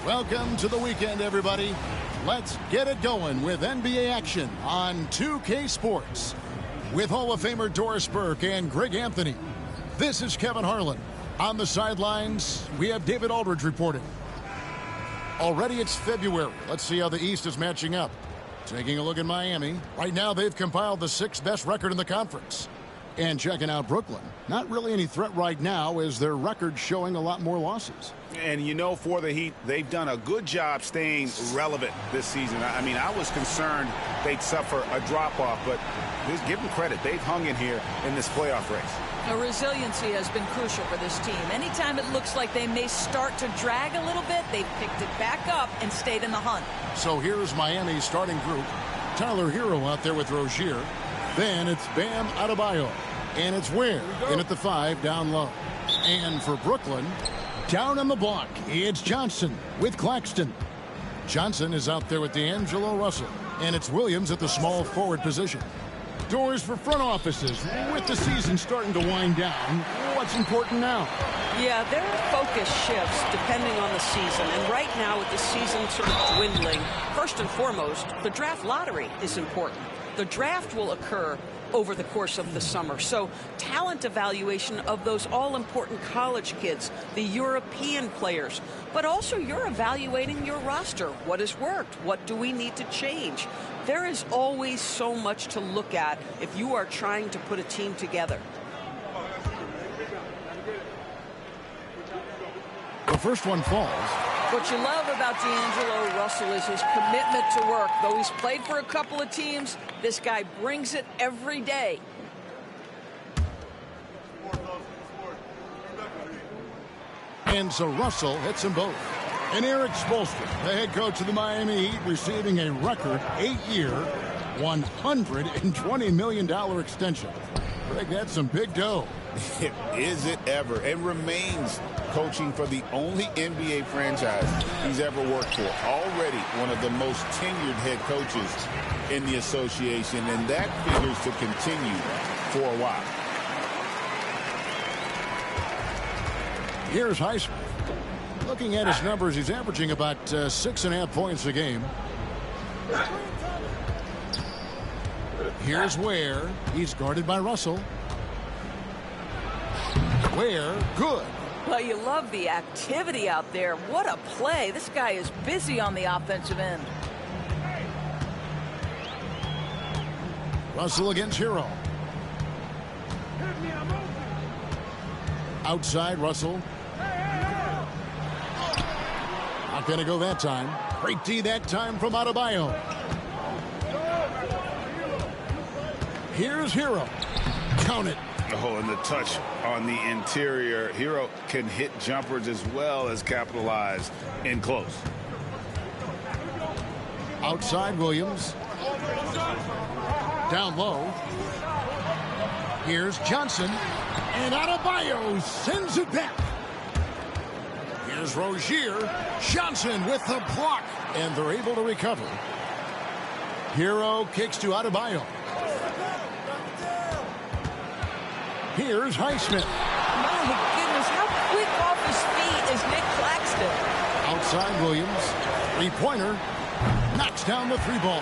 Welcome to the weekend, everybody. Let's get it going with NBA action on 2K Sports. With Hall of Famer Doris Burke and Greg Anthony, this is Kevin Harlan. On the sidelines, we have David Aldridge reporting. Already it's February. Let's see how the East is matching up. Taking a look at Miami. Right now, they've compiled the 6th best record in the conference. And checking out Brooklyn. Not really any threat right now as their record showing a lot more losses. And you know, for the Heat, they've done a good job staying relevant this season. I mean, I was concerned they'd suffer a drop-off, but just give them credit. They've hung in here in this playoff race. Resiliency has been crucial for this team. Anytime it looks like they may start to drag a little bit, they've picked it back up and stayed in the hunt. So here's Miami's starting group. Tyler Hero out there with Rozier. Then it's Bam Adebayo. And it's Ware in at the 5 down low. And for Brooklyn, down on the block, it's Johnson with Claxton. Johnson is out there with D'Angelo Russell. And it's Williams at the small forward position. Doors for front offices. With the season starting to wind down, what's important now? Yeah, their focus shifts depending on the season. And right now, with the season sort of dwindling, first and foremost, the draft lottery is important. The draft will occur over the course of the summer. So talent evaluation of those all-important college kids, the European players, but also you're evaluating your roster. What has worked? What do we need to change? There is always so much to look at if you are trying to put a team together. The first one falls. What you love about D'Angelo Russell is his commitment to work. Though he's played for a couple of teams, this guy brings it every day. And so Russell hits them both. And Eric Spoelstra, the head coach of the Miami Heat, receiving a record 8-year, $120 million extension. Greg, that's some big dough. Is it ever? It remains coaching for the only NBA franchise he's ever worked for. Already one of the most tenured head coaches in the association, and that figures to continue for a while. Here's Highsmith. Looking at his numbers, he's averaging about 6.5 points a game. Here's Ware. He's guarded by Russell. Ware, good. Well, you love the activity out there. What a play. This guy is busy on the offensive end. Russell against Hero. Outside, Russell. Not going to go that time. Great D that time from Adebayo. Here's Hero. Count it. Oh, and the touch on the interior. Hero can hit jumpers as well as capitalize in close. Outside, Williams. Down low. Here's Johnson. And Adebayo sends it back. Here's Rozier. Johnson with the block. And they're able to recover. Hero kicks to Adebayo. Here's Highsmith. My goodness, how quick off his feet is Nick Claxton. Outside Williams. Three-pointer. Knocks down the 3-ball.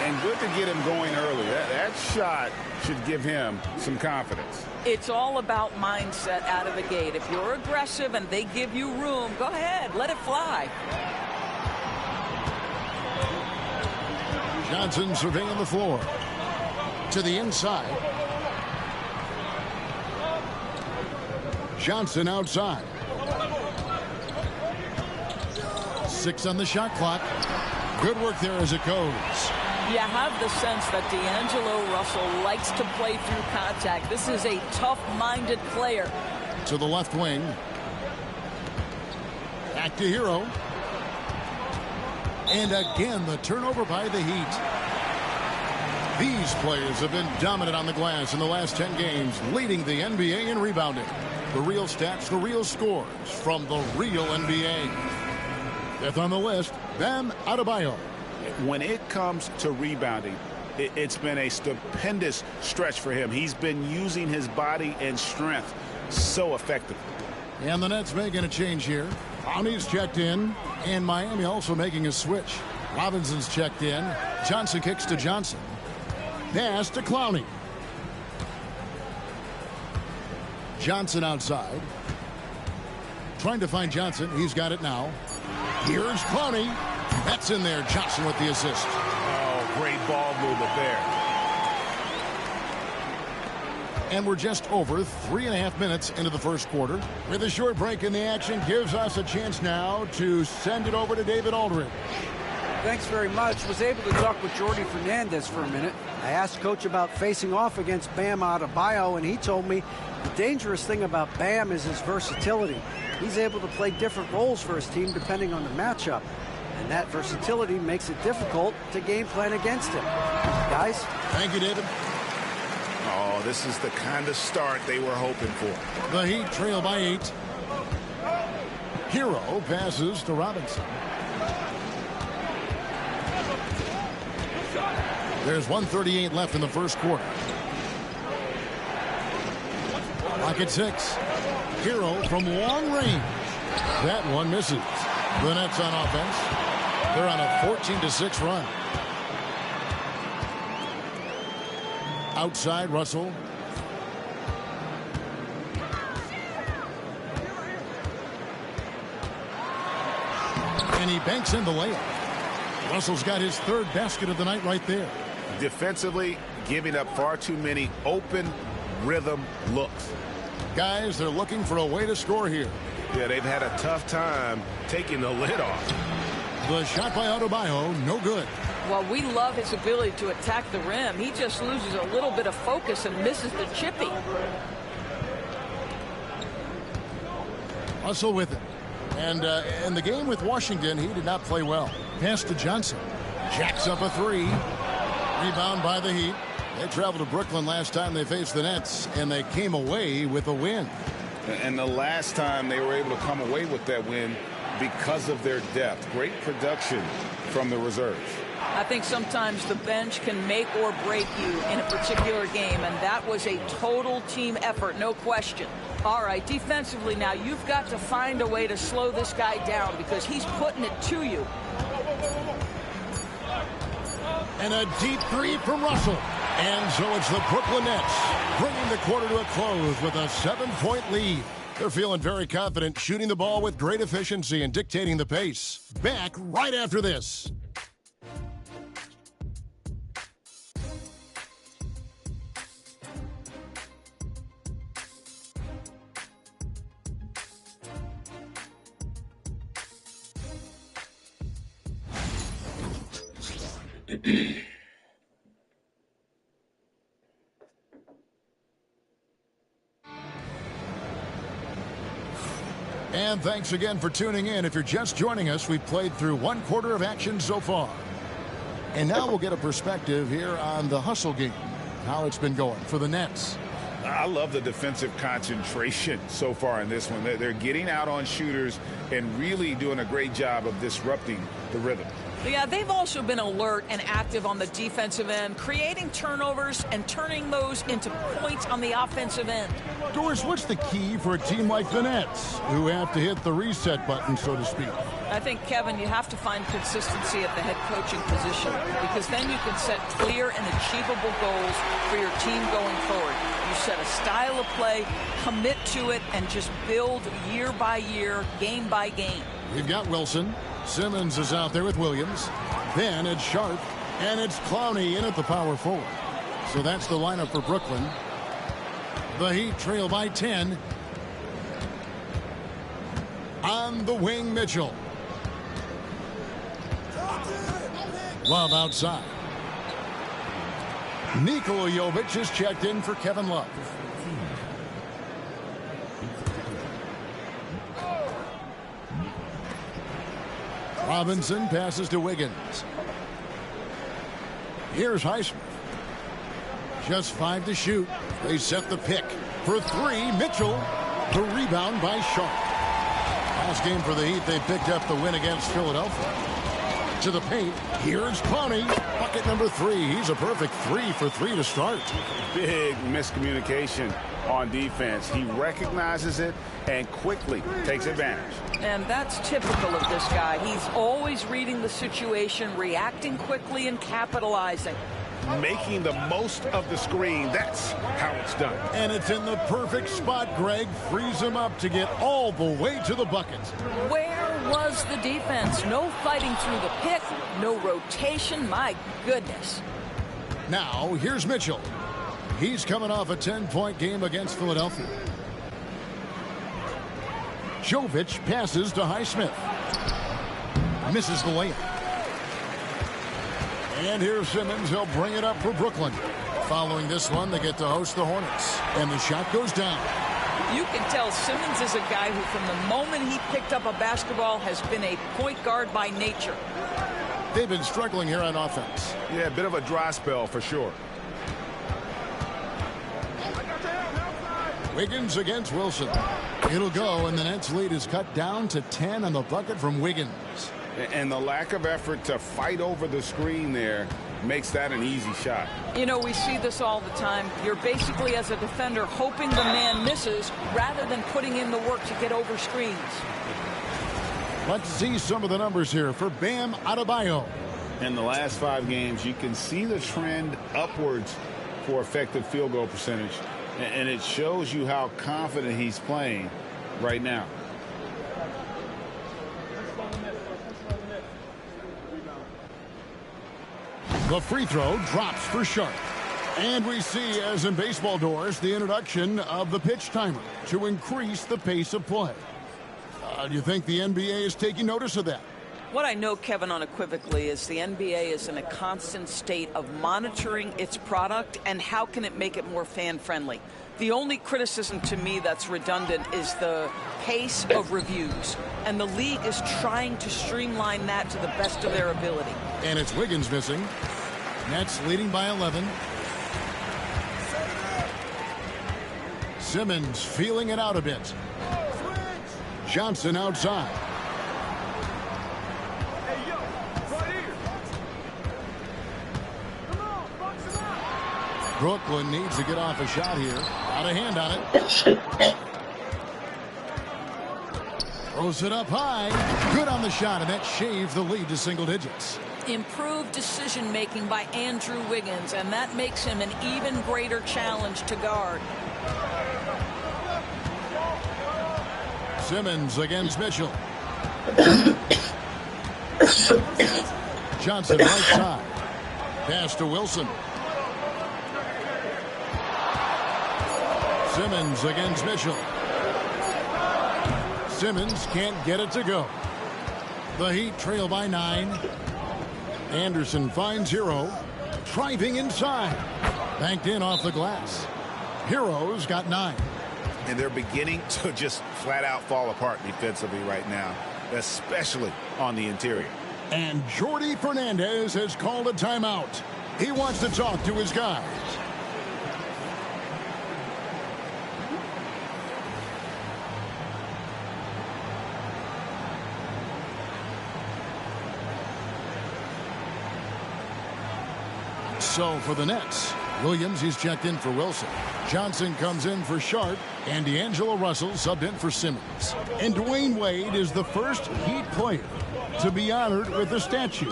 And good to get him going early. That shot should give him some confidence. It's all about mindset out of the gate. If you're aggressive and they give you room, go ahead, let it fly. Johnson surveying the floor. To the inside. Johnson outside. 6 on the shot clock. Good work there as it goes. You have the sense that D'Angelo Russell likes to play through contact. This is a tough-minded player. To the left wing. Back to Hero. And again, the turnover by the Heat. These players have been dominant on the glass in the last 10 games, leading the NBA in rebounding. The real stats, the real scores from the real NBA. Fifth on the list, Bam Adebayo. When it comes to rebounding, it's been a stupendous stretch for him. He's been using his body and strength so effectively. And the Nets making a change here. Clowney's checked in, and Miami also making a switch. Robinson's checked in. Johnson kicks to Johnson. Pass to Clowney. Johnson outside. Trying to find Johnson. He's got it now. Here's Clowney. That's in there. Johnson with the assist. Oh, great ball movement there. And we're just over 3.5 minutes into the first quarter. With a short break in the action, gives us a chance now to send it over to David Aldridge. Thanks very much. Was able to talk with Jordy Fernandez for a minute. I asked Coach about facing off against Bam Adebayo, and he told me the dangerous thing about Bam is his versatility. He's able to play different roles for his team depending on the matchup. And that versatility makes it difficult to game plan against him. Guys? Thank you, David. Oh, this is the kind of start they were hoping for. The Heat trail by 8. Hero passes to Robinson. There's 1:38 left in the first quarter. Clock at 6. Hero from long range. That one misses. The Nets on offense. They're on a 14-6 run. Outside, Russell. And he banks in the layup. Russell's got his third basket of the night right there. Defensively, giving up far too many open rhythm looks. Guys, they're looking for a way to score here. Yeah, they've had a tough time taking the lid off. The shot by Adebayo, no good. Well, we love his ability to attack the rim. He just loses a little bit of focus and misses the chippy. Russell with it. And in the game with Washington, he did not play well. Pass to Johnson. Jacks up a 3. Rebound by the Heat. They traveled to Brooklyn last time they faced the Nets, and they came away with a win. And the last time they were able to come away with that win because of their depth. Great production from the reserves. I think sometimes the bench can make or break you in a particular game, and that was a total team effort, no question. All right, defensively now, you've got to find a way to slow this guy down because he's putting it to you. And a deep 3 from Russell. And so it's the Brooklyn Nets bringing the quarter to a close with a 7-point lead. They're feeling very confident, shooting the ball with great efficiency and dictating the pace. Back right after this. And thanks again for tuning in. If you're just joining us, we've played through 1 quarter of action so far. And now we'll get a perspective here on the hustle game, how it's been going for the Nets. I love the defensive concentration so far in this one. They're getting out on shooters and really doing a great job of disrupting the rhythm. Yeah, they've also been alert and active on the defensive end, creating turnovers and turning those into points on the offensive end. Doris, what's the key for a team like the Nets, who have to hit the reset button, so to speak? I think, Kevin, you have to find consistency at the head coaching position because then you can set clear and achievable goals for your team going forward. You set a style of play, commit to it, and just build year by year, game by game. We've got Wilson. Simmons is out there with Williams. Then it's Sharp, and it's Clowney in at the power forward. So that's the lineup for Brooklyn. The Heat trail by 10. On the wing, Mitchell. Love outside. Nikola Jovic is checked in for Kevin Love. Robinson passes to Wiggins. Here's Highsmith. Just 5 to shoot. They set the pick. For 3, Mitchell. The rebound by Sharp. Last game for the Heat, they picked up the win against Philadelphia. To the paint. Here's Pony. Bucket number 3. He's a perfect 3 for 3 to start. Big miscommunication on defense. He recognizes it and quickly takes advantage. And that's typical of this guy. He's always reading the situation, reacting quickly, and capitalizing. Making the most of the screen. That's how it's done. And it's in the perfect spot. Greg frees him up to get all the way to the bucket. Where was the defense? No fighting through the pick, no rotation. My goodness. Now, here's Mitchell. He's coming off a 10-point game against Philadelphia. Jovic passes to Highsmith. Misses the layup. And here's Simmons. He'll bring it up for Brooklyn. Following this one, they get to host the Hornets. And the shot goes down. You can tell Simmons is a guy who, from the moment he picked up a basketball, has been a point guard by nature. They've been struggling here on offense. Yeah, a bit of a dry spell for sure. Wiggins against Wilson. It'll go, and the Nets lead is cut down to 10 on the bucket from Wiggins. And the lack of effort to fight over the screen there makes that an easy shot. You know, we see this all the time. You're basically, as a defender, hoping the man misses rather than putting in the work to get over screens. Let's see some of the numbers here for Bam Adebayo. In the last 5 games, you can see the trend upwards for effective field goal percentage. And it shows you how confident he's playing right now. The free throw drops for Sharp. And we see, as in baseball doors, the introduction of the pitch timer to increase the pace of play. Do you think the NBA is taking notice of that? What I know, Kevin, unequivocally is the NBA is in a constant state of monitoring its product and how can it make it more fan-friendly. The only criticism to me that's redundant is the pace of reviews. And the league is trying to streamline that to the best of their ability. And it's Wiggins missing. Nets leading by 11. Simmons feeling it out a bit. Johnson outside. Brooklyn needs to get off a shot here. Out of hand on it. Throws it up high. Good on the shot, and that shaves the lead to single digits. Improved decision-making by Andrew Wiggins, and that makes him an even greater challenge to guard. Simmons against Mitchell. Johnson right side. Pass to Wilson. Simmons against Mitchell. Simmons can't get it to go. The Heat trail by 9. Anderson finds Hero. Driving inside. Banked in off the glass. Hero's got 9. And they're beginning to just flat out fall apart defensively right now, especially on the interior. And Jordi Fernandez has called a timeout. He wants to talk to his guys. So for the Nets, Williams, he's checked in for Wilson. Johnson comes in for Sharp, and D'Angelo Russell subbed in for Simmons. And Dwayne Wade is the first Heat player to be honored with a statue.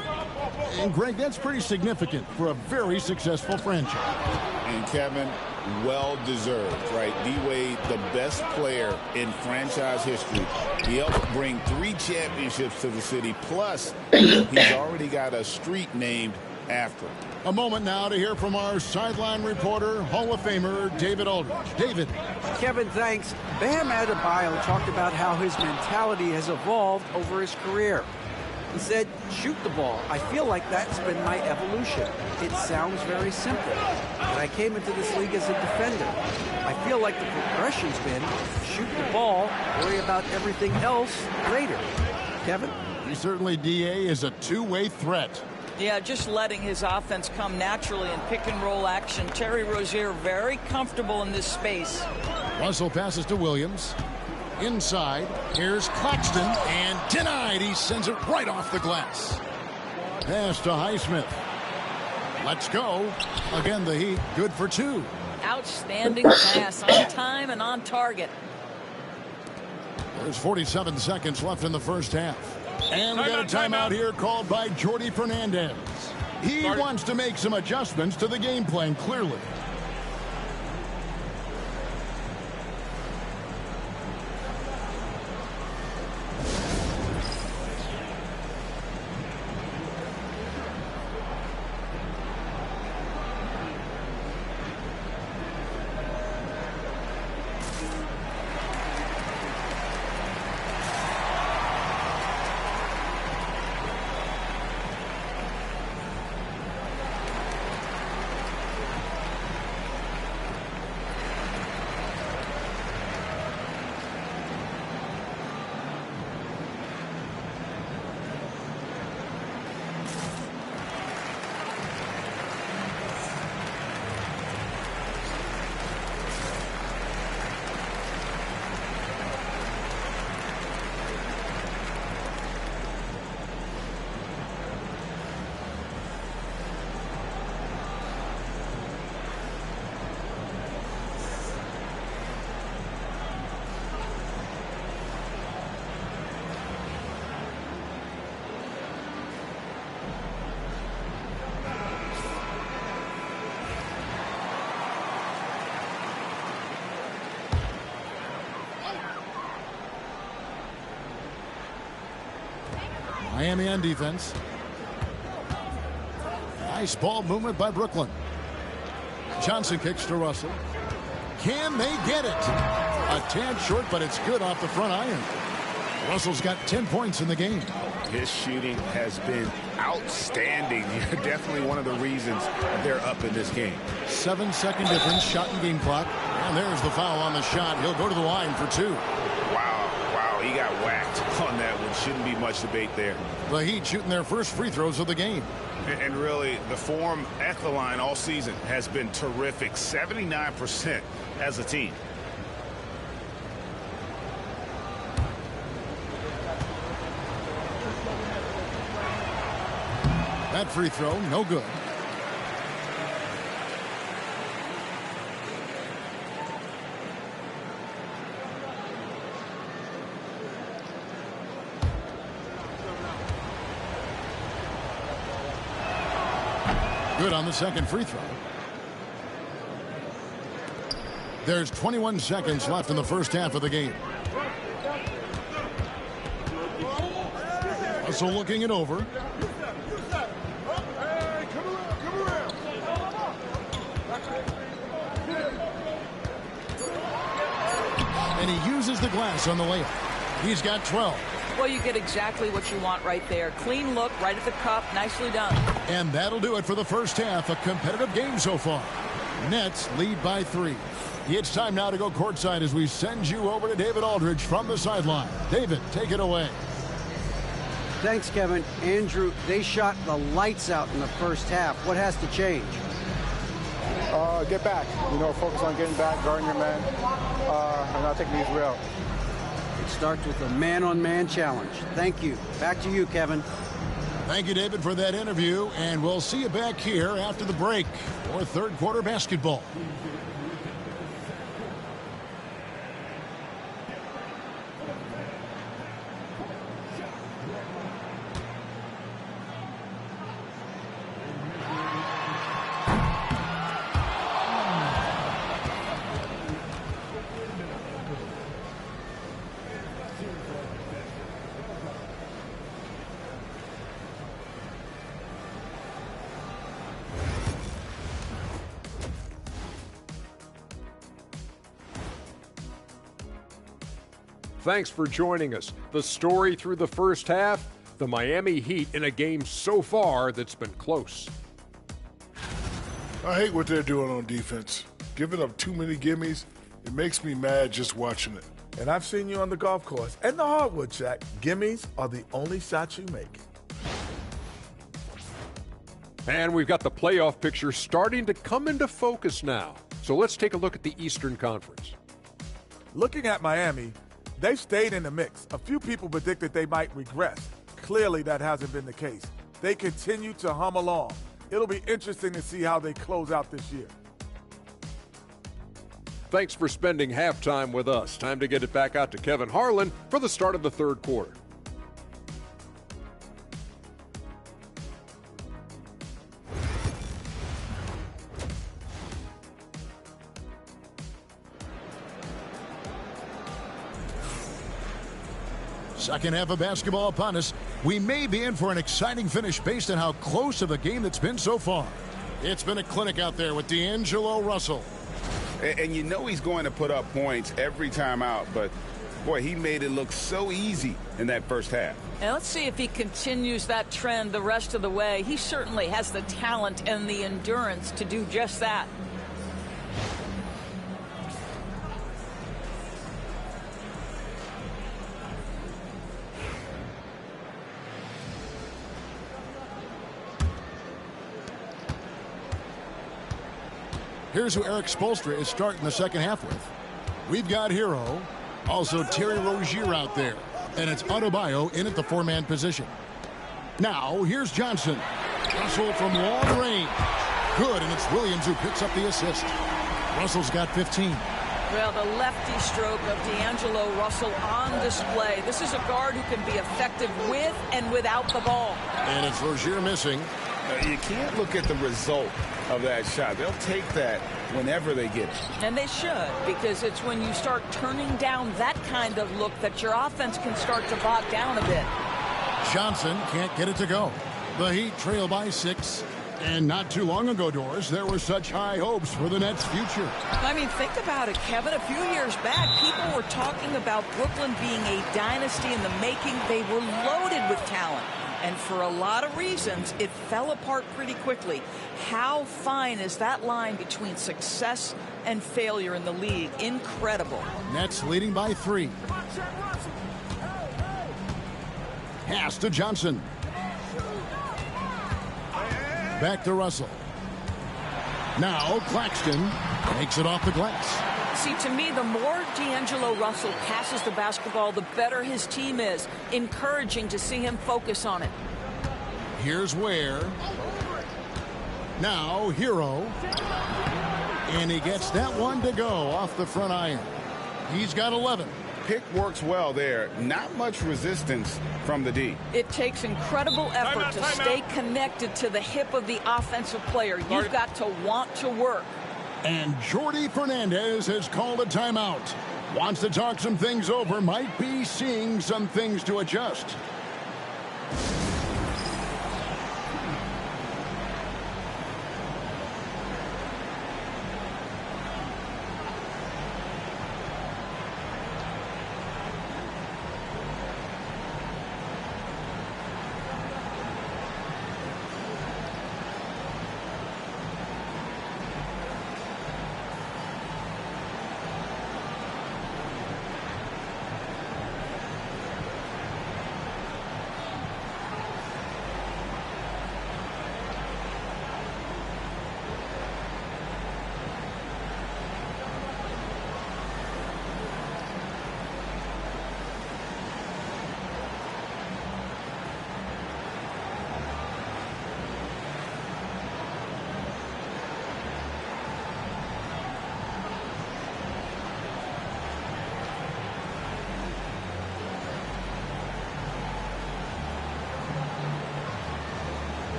And Greg, that's pretty significant for a very successful franchise. And Kevin, well deserved, right? D-Wade, the best player in franchise history. He helped bring 3 championships to the city. Plus, he's already got a street named after him. A moment now to hear from our sideline reporter, Hall of Famer David Aldridge. David. Kevin, thanks. Bam Adebayo talked about how his mentality has evolved over his career. He said, shoot the ball. I feel like that's been my evolution. It sounds very simple. When I came into this league as a defender, I feel like the progression's been shoot the ball, worry about everything else later. Kevin? He certainly, DA, is a two-way threat. Yeah, just letting his offense come naturally in pick-and-roll action. Terry Rozier very comfortable in this space. Russell passes to Williams. Inside, here's Claxton, and denied. He sends it right off the glass. Pass to Highsmith. Let's go. Again, the Heat good for 2. Outstanding pass, on time and on target. There's 47 seconds left in the first half. And we got a timeout here called by Jordy Fernandez. He wants to make some adjustments to the game plan, clearly. Miami on defense. Nice ball movement by Brooklyn. Johnson kicks to Russell. Can they get it? A tad short, but it's good off the front iron. Russell's got 10 points in the game. His shooting has been outstanding. Definitely one of the reasons they're up in this game. 7-second difference, shot and game clock. And there's the foul on the shot. He'll go to the line for 2. Wow, he got whacked on that one. Shouldn't be much debate there. The Heat shooting their first free throws of the game. And really, the form at the line all season has been terrific. 79% as a team. That free throw, no good. Good on the second free throw. There's 21 seconds left in the first half of the game. Russell looking it over. And he uses the glass on the layup. He's got 12. Well, you get exactly what you want right there. Clean look, right at the cup, nicely done. And that'll do it for the first half. A competitive game so far. Nets lead by 3. It's time now to go courtside as we send you over to David Aldridge from the sideline. David, take it away. Thanks, Kevin. Andrew, they shot the lights out in the first half. What has to change? Get back. Focus on getting back, guarding your man, and not taking these real. It starts with a man-on-man challenge. Thank you. Back to you, Kevin. Thank you, David, for that interview, and we'll see you back here after the break for third quarter basketball. Thanks for joining us. The story through the first half, the Miami Heat in a game so far that's been close. I hate what they're doing on defense. Giving up too many gimmies, it makes me mad just watching it. And I've seen you on the golf course and the hardwood, Shaq. Gimmies are the only shots you make. And we've got the playoff picture starting to come into focus now. So let's take a look at the Eastern Conference. Looking at Miami, they've stayed in the mix. A few people predicted they might regress. Clearly, that hasn't been the case. they continue to hum along. It'll be interesting to see how they close out this year. Thanks for spending halftime with us. Time to get it back out to Kevin Harlan for the start of the third quarter. Second half of basketball upon us. We may be in for an exciting finish based on how close of a game that's been so far. It's been a clinic out there with D'Angelo Russell. And you know he's going to put up points every time out, but boy, he made it look so easy in that first half. And let's see if he continues that trend the rest of the way. He certainly has the talent and the endurance to do just that. Here's who Eric Spoelstra is starting the second half with. We've got Hero, also Terry Rozier out there, and it's Adebayo in at the four-man position. Now, here's Johnson. Russell from long range. Good, and it's Williams who picks up the assist. Russell's got 15. Well, the lefty stroke of D'Angelo Russell on display. This is a guard who can be effective with and without the ball. And it's Rozier missing. You can't look at the result of that shot. They'll take that whenever they get it. And they should, because it's when you start turning down that kind of look that your offense can start to bog down a bit. Johnson can't get it to go. The Heat trail by 6. And not too long ago, Doris, there were such high hopes for the Nets' future. I mean, think about it, Kevin. A few years back, people were talking about Brooklyn being a dynasty in the making. They were loaded with talent. And for a lot of reasons, it fell apart pretty quickly. How fine is that line between success and failure in the league? Incredible. Nets leading by 3. Pass to Johnson. Back to Russell. Now Claxton takes it off the glass. See, to me, the more D'Angelo Russell passes the basketball, the better his team is. Encouraging to see him focus on it. Here's Ware. Now Hero. And he gets that one to go off the front iron. He's got 11. Pick works well there. Not much resistance from the D. It takes incredible effort to stay connected to the hip of the offensive player. You've got to want to work. And Jordi Fernandez has called a timeout. Wants to talk some things over. Might be seeing some things to adjust.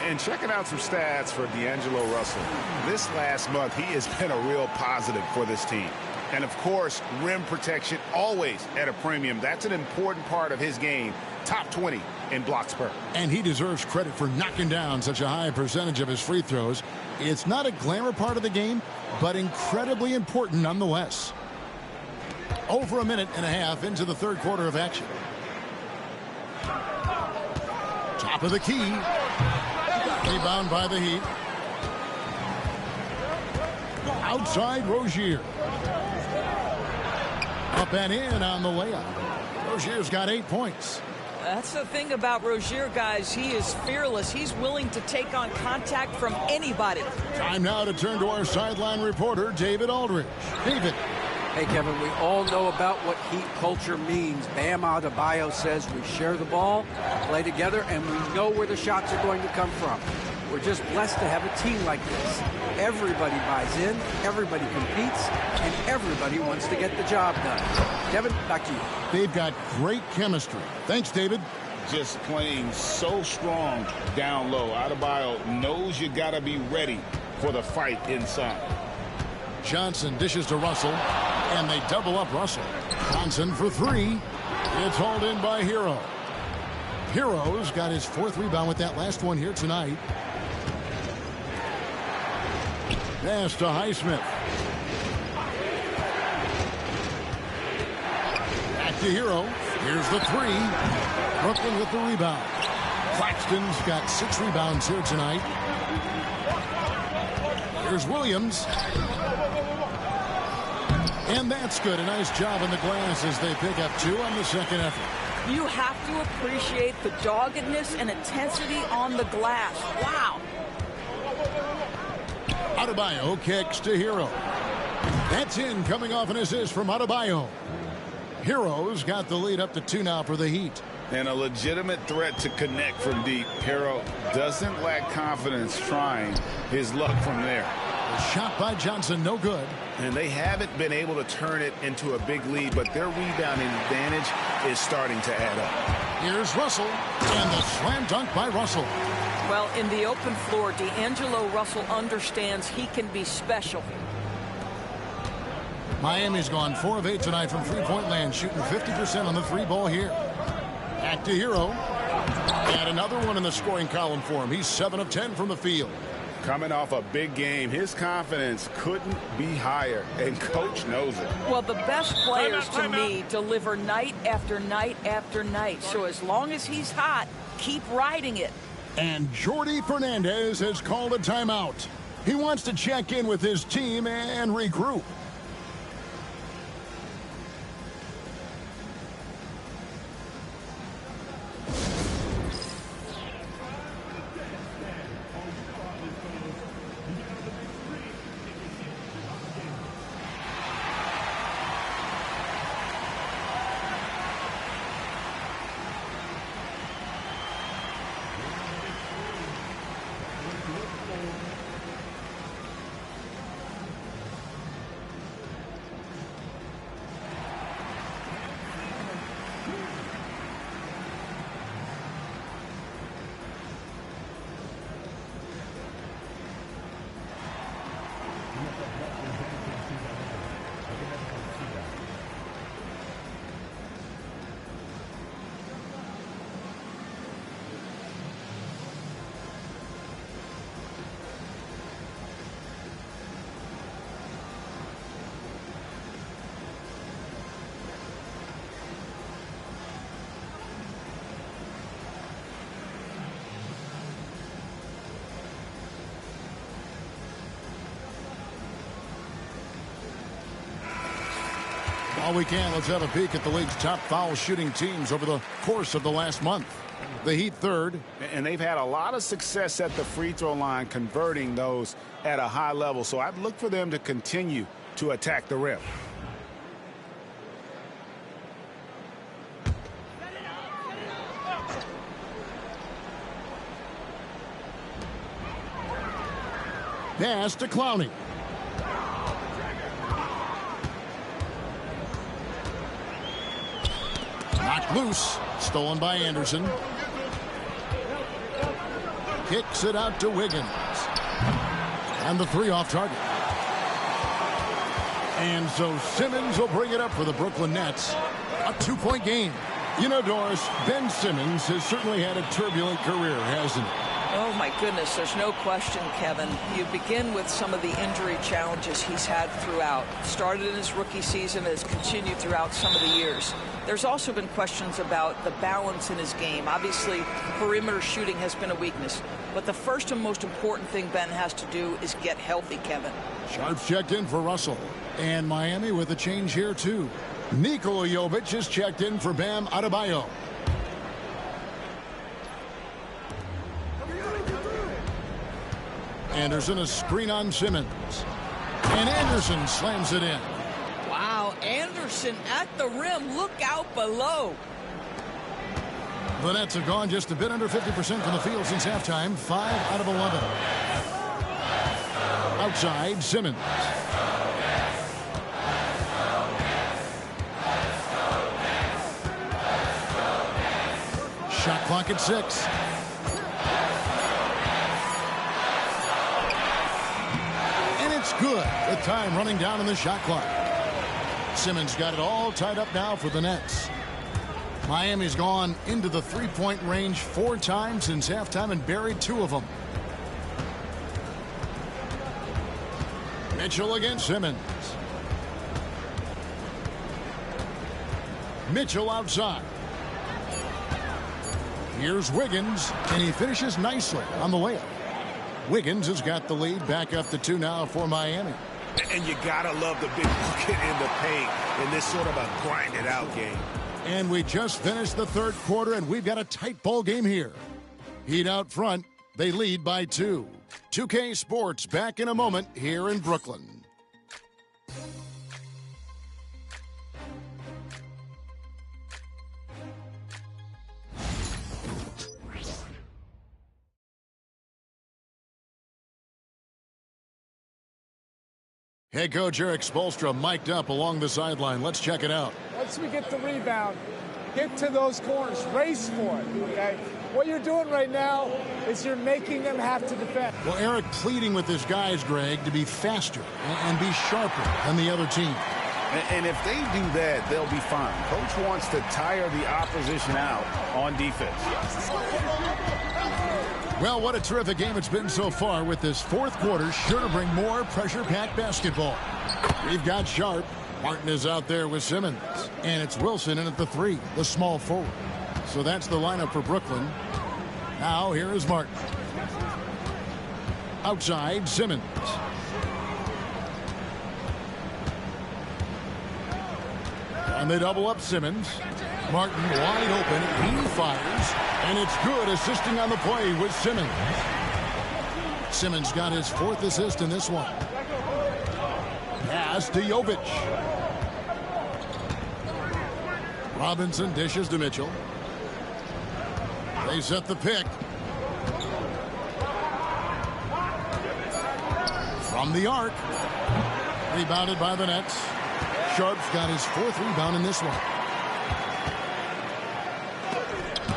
And checking out some stats for D'Angelo Russell. This last month, he has been a real positive for this team. And, of course, rim protection always at a premium. That's an important part of his game. Top 20 in blocks per. And he deserves credit for knocking down such a high percentage of his free throws. It's not a glamour part of the game, but incredibly important nonetheless. Over a minute and a half into the third quarter of action. Top of the key. Rebound by the Heat. Outside Rozier. Up and in on the layup. Rozier's got 8 points. That's the thing about Rozier, guys. He is fearless. He's willing to take on contact from anybody. Time now to turn to our sideline reporter, David Aldridge. David. Hey, Kevin, we all know about what Heat culture means. Bam Adebayo says we share the ball, play together, and we know where the shots are going to come from. We're just blessed to have a team like this. Everybody buys in, everybody competes, and everybody wants to get the job done. Kevin, back to you. They've got great chemistry. Thanks, David. Just playing so strong down low. Adebayo knows you got to be ready for the fight inside. Johnson dishes to Russell, and they double up Russell. Johnson for three. It's hauled in by Hero. Hero's got his 4th rebound with that last one here tonight. Pass to Highsmith. Back to Hero. Here's the three. Brooklyn with the rebound. Claxton's got 6 rebounds here tonight. Here's Williams. And that's good. A nice job on the glass as they pick up 2 on the second effort. You have to appreciate the doggedness and intensity on the glass. Wow. Adebayo kicks to Hero. That's in, coming off an assist from Adebayo. Hero's got the lead up to 2 now for the Heat. And a legitimate threat to connect from deep. Hero doesn't lack confidence trying his luck from there. The shot by Johnson, no good. And they haven't been able to turn it into a big lead, but their rebounding advantage is starting to add up. Here's Russell, and the slam dunk by Russell. Well, in the open floor, D'Angelo Russell understands he can be special. Miami's gone 4 of 8 tonight from three-point land, shooting 50% on the 3-ball here. Back to Hero. And another one in the scoring column for him. He's 7 of 10 from the field. Coming off a big game, his confidence couldn't be higher, and coach knows it. Well, the best players to me deliver night after night after night. So as long as he's hot, keep riding it. And Jordi Fernandez has called a timeout. He wants to check in with his team and regroup. While we can, let's have a peek at the league's top foul shooting teams over the course of the last month. The Heat 3rd. And they've had a lot of success at the free throw line, converting those at a high level. So I'd look for them to continue to attack the rim. Pass to Clowney. Knocked loose. Stolen by Anderson. Kicks it out to Wiggins. And the 3 off target. And so Simmons will bring it up for the Brooklyn Nets. A 2-point game. You know, Doris, Ben Simmons has certainly had a turbulent career, hasn't he? Oh, my goodness, there's no question, Kevin. You begin with some of the injury challenges he's had throughout. Started in his rookie season, has continued throughout some of the years. There's also been questions about the balance in his game. Obviously, perimeter shooting has been a weakness. But the first and most important thing Ben has to do is get healthy, Kevin. Sharps checked in for Russell. And Miami with a change here, too. Nikola Jovic is checked in for Bam Adebayo. Anderson, a screen on Simmons. And Anderson slams it in. Wow, Now Anderson at the rim. Look out below. The Nets have gone just a bit under 50% from the field since halftime. 5 out of 11. Outside, Simmons. Shot clock at 6. And it's good with time running down in the shot clock. Simmons got it all tied up now for the Nets. Miami's gone into the three-point range 4 times since halftime and buried 2 of them. Mitchell against Simmons. Mitchell outside. Here's Wiggins, and he finishes nicely on the layup. Wiggins has got the lead back up to 2 now for Miami. And you gotta love the big bucket in the paint in this sort of a grind-it-out game. And we just finished the third quarter, and we've got a tight ball game here. Heat out front. They lead by 2. 2K Sports back in a moment here in Brooklyn. Head coach Eric Spoelstra mic'd up along the sideline. Let's check it out. Once we get the rebound, get to those corners, race for it. Okay? What you're doing right now is you're making them have to defend. Well, Eric pleading with his guys, Greg, to be faster and be sharper than the other team. And if they do that, they'll be fine. Coach wants to tire the opposition out on defense. Well, what a terrific game it's been so far, with this fourth quarter sure to bring more pressure-packed basketball. We've got Sharp. Martin is out there with Simmons. And it's Wilson in at the 3, the small forward. So that's the lineup for Brooklyn. Now here is Martin. Outside, Simmons. And they double up Simmons. Martin wide open. He fires. And it's good, assisting on the play with Simmons. Simmons got his 4th assist in this one. Pass to Jovic. Robinson dishes to Mitchell. They set the pick. From the arc. Rebounded by the Nets. Sharp's got his 4th rebound in this one.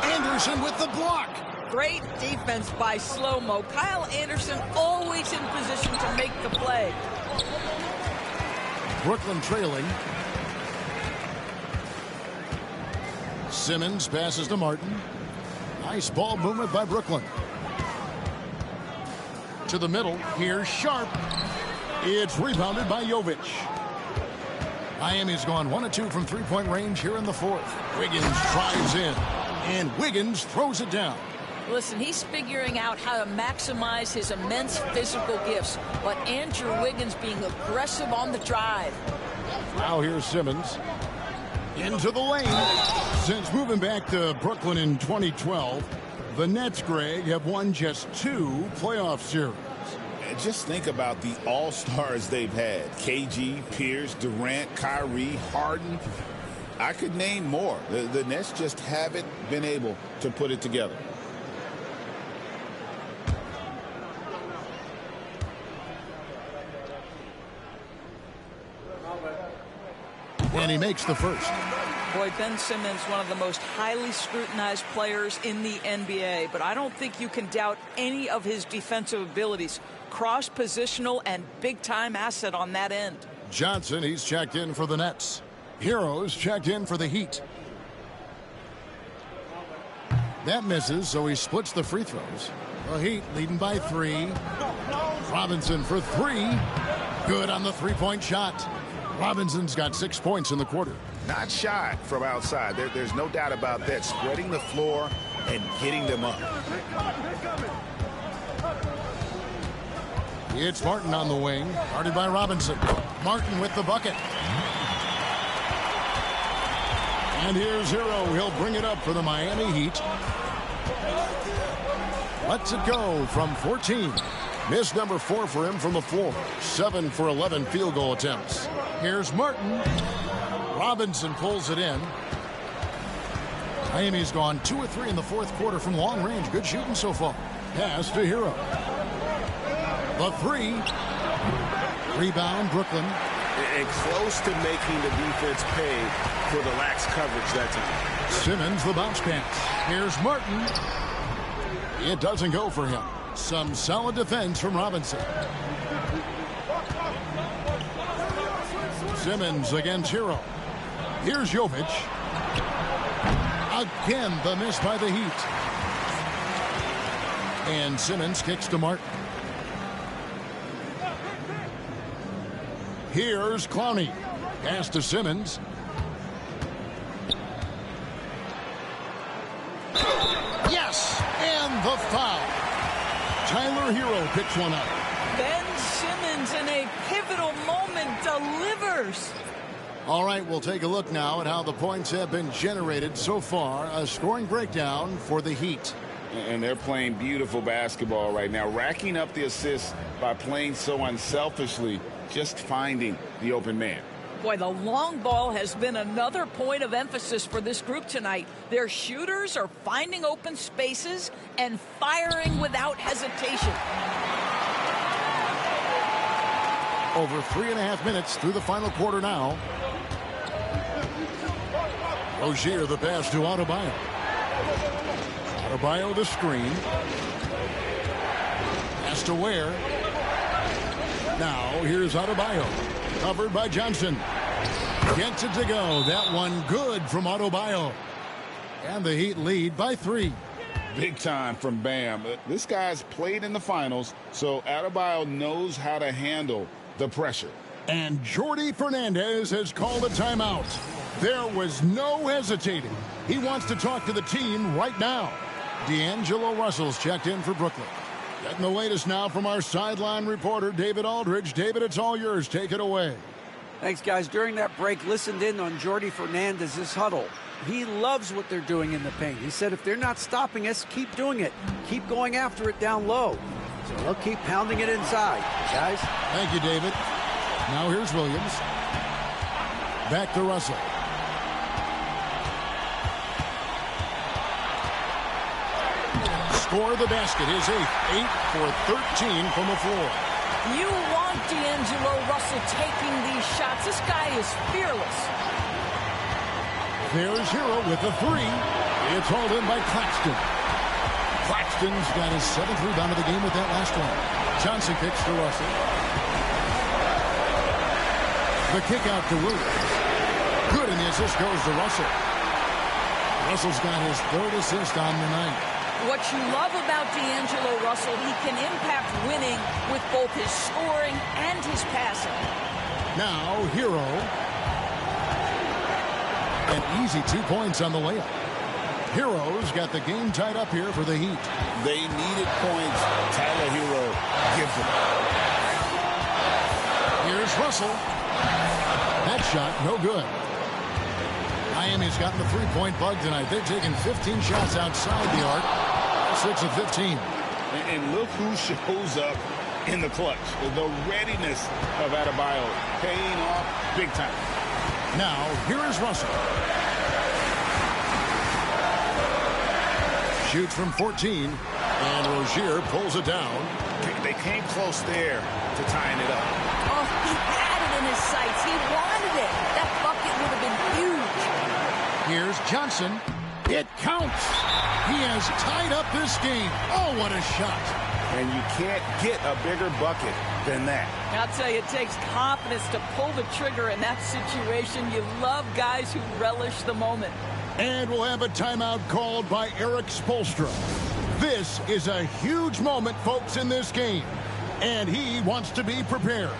Anderson with the block. Great defense by Slow-Mo. Kyle Anderson always in position to make the play. Brooklyn trailing. Simmons passes to Martin. Nice ball movement by Brooklyn. To the middle. Here's Sharp. It's rebounded by Jovic. Miami's gone 1 of 2 from three-point range here in the 4th. Wiggins drives in. And Wiggins throws it down. Listen, he's figuring out how to maximize his immense physical gifts. But Andrew Wiggins being aggressive on the drive. Now here's Simmons. Into the lane. Since moving back to Brooklyn in 2012, the Nets, Greg, have won just 2 playoff series. And just think about the all-stars they've had. KG, Pierce, Durant, Kyrie, Harden. I could name more. The Nets just haven't been able to put it together. And he makes the first. Boy, Ben Simmons, one of the most highly scrutinized players in the NBA, but I don't think you can doubt any of his defensive abilities. Cross-positional and big-time asset on that end. Johnson, he's checked in for the Nets. Heroes checked in for the Heat. That misses, so he splits the free throws. The Heat leading by 3. Robinson for 3. Good on the three-point shot. Robinson's got 6 points in the quarter. Not shy from outside. There's no doubt about that. Spreading the floor and hitting them up. It's Martin on the wing, guarded by Robinson. Martin with the bucket. And here's Hero. He'll bring it up for the Miami Heat. Lets it go from 14. Miss number 4 for him from the floor. 7 for 11 field goal attempts. Here's Martin. Robinson pulls it in. Miami's gone 2 of 3 in the fourth quarter from long range. Good shooting so far. Pass to Hero. The 3. Rebound, Brooklyn. And close to making the defense pay for the lax coverage that time. Simmons, the bounce pass. Here's Martin. It doesn't go for him. Some solid defense from Robinson. Simmons against Hero. Here's Jovic. Again, the miss by the Heat. And Simmons kicks to Martin. Here's Clowney. Pass to Simmons. Yes! And the foul. Tyler Hero picks one up. Ben Simmons in a pivotal moment delivers. All right, we'll take a look now at how the points have been generated so far. A scoring breakdown for the Heat. And they're playing beautiful basketball right now, racking up the assists by playing so unselfishly, just finding the open man. Boy, the long ball has been another point of emphasis for this group tonight. Their shooters are finding open spaces and firing without hesitation. Over 3.5 minutes through the final quarter now. Rozier the pass to Adebayo. Adebayo the screen. Pass to Ware. Now here's Adebayo. Covered by Johnson. Gets it to go. That one good from Adebayo. And the Heat lead by 3. Big time from Bam. This guy's played in the finals, so Adebayo knows how to handle the pressure. And Jordi Fernandez has called a timeout. There was no hesitating. He wants to talk to the team right now. D'Angelo Russell's checked in for Brooklyn. Getting the latest now from our sideline reporter, David Aldridge. David, it's all yours. Take it away. Thanks, guys. During that break, listened in on Jordi Fernandez's huddle. He loves what they're doing in the paint. He said if they're not stopping us, keep doing it. Keep going after it down low. So they'll keep pounding it inside, guys. Thank you, David. Now here's Williams. Back to Russell. Score the basket, his 8th. 8 for 13 from the floor. You want D'Angelo Russell taking these shots. This guy is fearless. There's Hero with the 3. It's hauled in by Claxton. Claxton's got his 7th rebound of the game with that last one. Johnson kicks to Russell. The kick out to Williams. Good, and the assist goes to Russell. Russell's got his 3rd assist on the night. What you love about D'Angelo Russell, he can impact winning with both his scoring and his passing. Now, Hero. An easy 2 points on the layup. Hero's got the game tied up here for the Heat. They needed points. Tyler Hero gives them. Here's Russell. That shot, no good. Miami's gotten the 3-point bug tonight. They've taken 15 shots outside the arc. 6 of 15. And look who shows up in the clutch. The readiness of Adebayo paying off big time. Now, here is Russell. Shoots from 14, and Rozier pulls it down. They came close there to tying it up. Oh, he had it in his sights. He wanted it. That bucket would have been huge. Here's Johnson. It counts. He has tied up this game. Oh, what a shot. And you can't get a bigger bucket than that. I'll tell you, it takes confidence to pull the trigger in that situation. You love guys who relish the moment. And we'll have a timeout called by Eric Spoelstra. This is a huge moment, folks, in this game. And he wants to be prepared.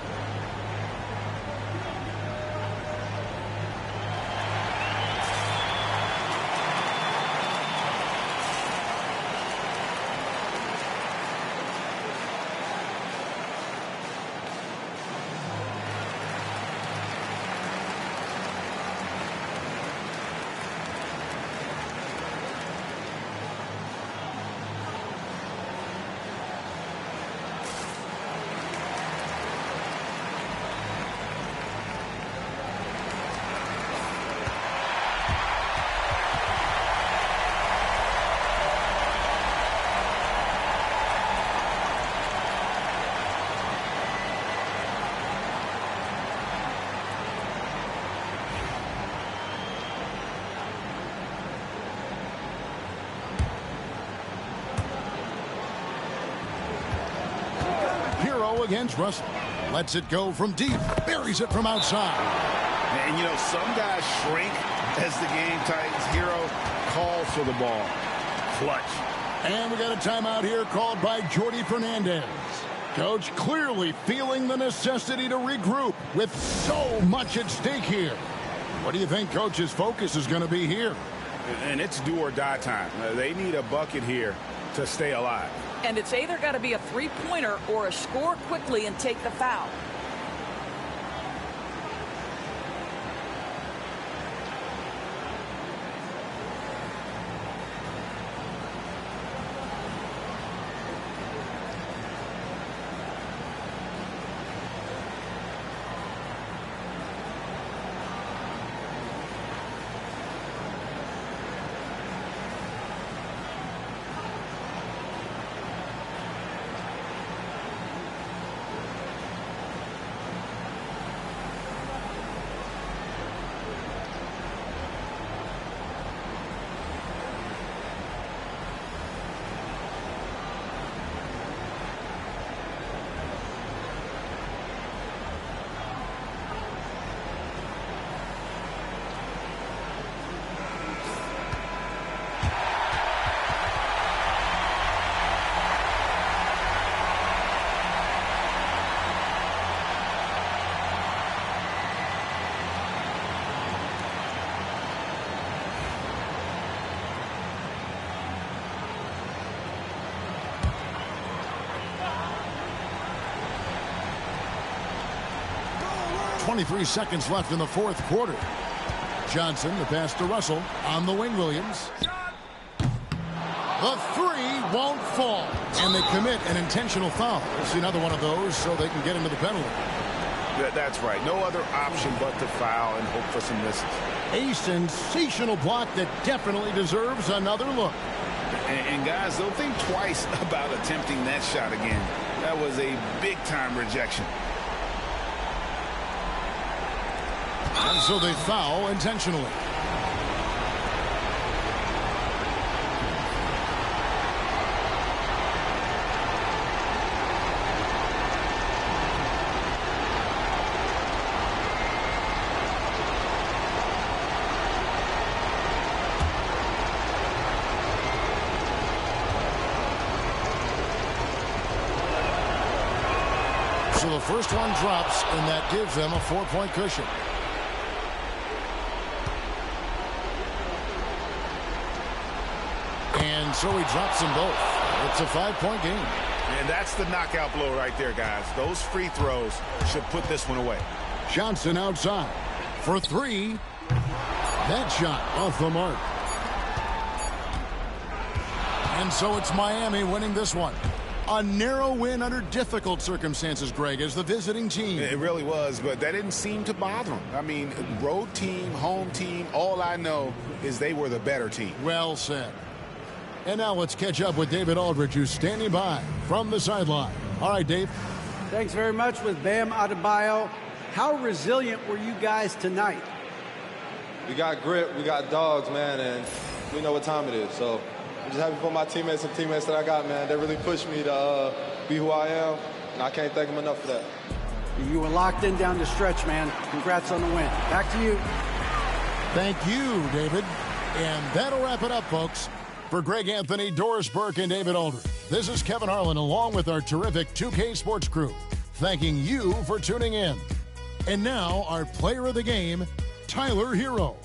throw against Russell. Lets it go from deep. Buries it from outside. And, you know, some guys shrink as the game tightens. Hero calls for the ball. Clutch. And we got a timeout here called by Jordy Fernandez. Coach clearly feeling the necessity to regroup with so much at stake here. What do you think Coach's focus is going to be here? And it's do or die time. They need a bucket here to stay alive. And it's either got to be a three-pointer or a score quickly and take the foul. .23 seconds left in the fourth quarter. Johnson, the pass to Russell on the wing. Williams. The three won't fall. And they commit an intentional foul. We'll see another one of those so they can get into the penalty. That's right. No other option but to foul and hope for some misses. A sensational block that definitely deserves another look. And guys, they'll think twice about attempting that shot again. That was a big-time rejection. And so they foul intentionally. So the first one drops, and that gives them a 4-point cushion. And so he drops them both. It's a 5-point game. And that's the knockout blow right there, guys. Those free throws should put this one away. Johnson outside for three. That shot off the mark. And so it's Miami winning this one. A narrow win under difficult circumstances, Greg, as the visiting team. It really was, but that didn't seem to bother them. I mean, road team, home team, all I know is they were the better team. Well said. And now let's catch up with David Aldridge, who's standing by from the sideline. All right, Dave. Thanks very much with Bam Adebayo. How resilient were you guys tonight? We got grit, we got dogs, man, and we know what time it is. So I'm just happy for my teammates and teammates that I got, man. They really pushed me to be who I am, and I can't thank them enough for that. You were locked in down the stretch, man. Congrats on the win. Back to you. Thank you, David. And that'll wrap it up, folks. For Greg Anthony, Doris Burke, and David Aldridge, this is Kevin Harlan along with our terrific 2K Sports crew, thanking you for tuning in. And now, our player of the game, Tyler Hero.